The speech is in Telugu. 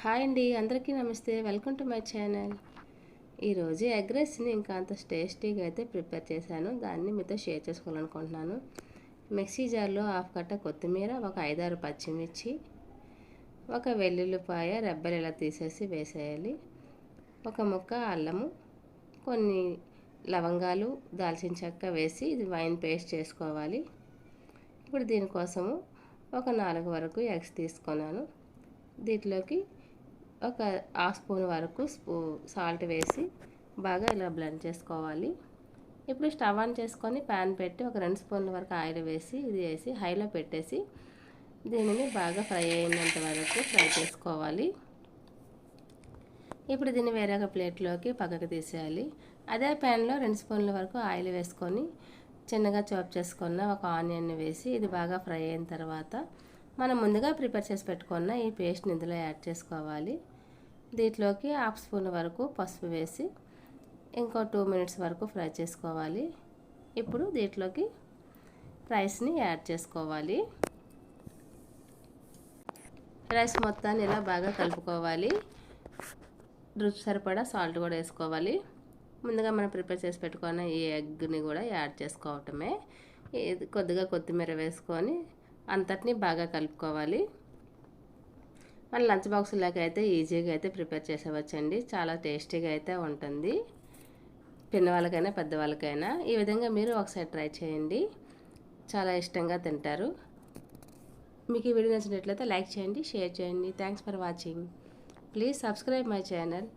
హాయ్ అండి, అందరికీ నమస్తే. Welcome to my channel. ఈరోజు ఎగ్ రైస్ని ఇంకా అంత టేస్టీగా అయితే ప్రిపేర్ చేశాను. దాన్ని మీతో షేర్ చేసుకోవాలనుకుంటున్నాను. మిక్సీ జార్లో హాఫ్ కట్ట కొత్తిమీర, ఒక 5-6 పచ్చిమిర్చి, ఒక వెల్లుల్లిపాయ రెబ్బలు ఇలా తీసేసి వేసేయాలి. ఒక ముక్క అల్లము, కొన్ని లవంగాలు, దాల్చిన చెక్క వేసి ఇది వైన్ పేస్ట్ చేసుకోవాలి. ఇప్పుడు దీనికోసము ఒక 4 వరకు ఎగ్స్ తీసుకున్నాను. దీంట్లోకి ఒక హాఫ్ స్పూన్ వరకు సాల్ట్ వేసి బాగా ఇలా బ్లెండ్ చేసుకోవాలి. ఇప్పుడు స్టవ్ ఆన్ చేసుకొని ప్యాన్ పెట్టి ఒక 2 స్పూన్ల వరకు ఆయిల్ వేసి ఇది వేసి హైలో పెట్టేసి దీనిని బాగా ఫ్రై అయినంత వరకు ఫ్రై చేసుకోవాలి. ఇప్పుడు దీన్ని వేరొక ప్లేట్లోకి పక్కకు తీసేయాలి. అదే ప్యాన్లో 2 స్పూన్ల వరకు ఆయిల్ వేసుకొని చిన్నగా చాప్ చేసుకున్న ఒక ఆనియన్ వేసి ఇది బాగా ఫ్రై అయిన తర్వాత మనం ముందుగా ప్రిపేర్ చేసి పెట్టుకున్న ఈ పేస్ట్ని ఇందులో యాడ్ చేసుకోవాలి. దీంట్లోకి హాఫ్ స్పూన్ వరకు పసుపు వేసి ఇంకో 2 మినిట్స్ వరకు ఫ్రై చేసుకోవాలి. ఇప్పుడు దీంట్లోకి రైస్ని యాడ్ చేసుకోవాలి. రైస్ మొత్తాన్ని ఇలా బాగా కలుపుకోవాలి. రుచి సరిపడా సాల్ట్ కూడా వేసుకోవాలి. ముందుగా మనం ప్రిపేర్ చేసి పెట్టుకున్న ఈ ఎగ్ని కూడా యాడ్ చేసుకోవటమే. కొద్దిగా కొత్తిమీర వేసుకొని అంతటిని బాగా కలుపుకోవాలి. మన లంచ్ బాక్స్లోకి అయితే ఈజీగా అయితే ప్రిపేర్ చేసేవచ్చండి. చాలా టేస్టీగా అయితే ఉంటుంది. పిన్నవాళ్ళకైనా పెద్దవాళ్ళకైనా ఈ విధంగా మీరు ఒకసారి ట్రై చేయండి. చాలా ఇష్టంగా తింటారు. మీకు ఈ వీడియో నచ్చినట్లయితే లైక్ చేయండి, షేర్ చేయండి. Thanks for watching. Please subscribe my channel.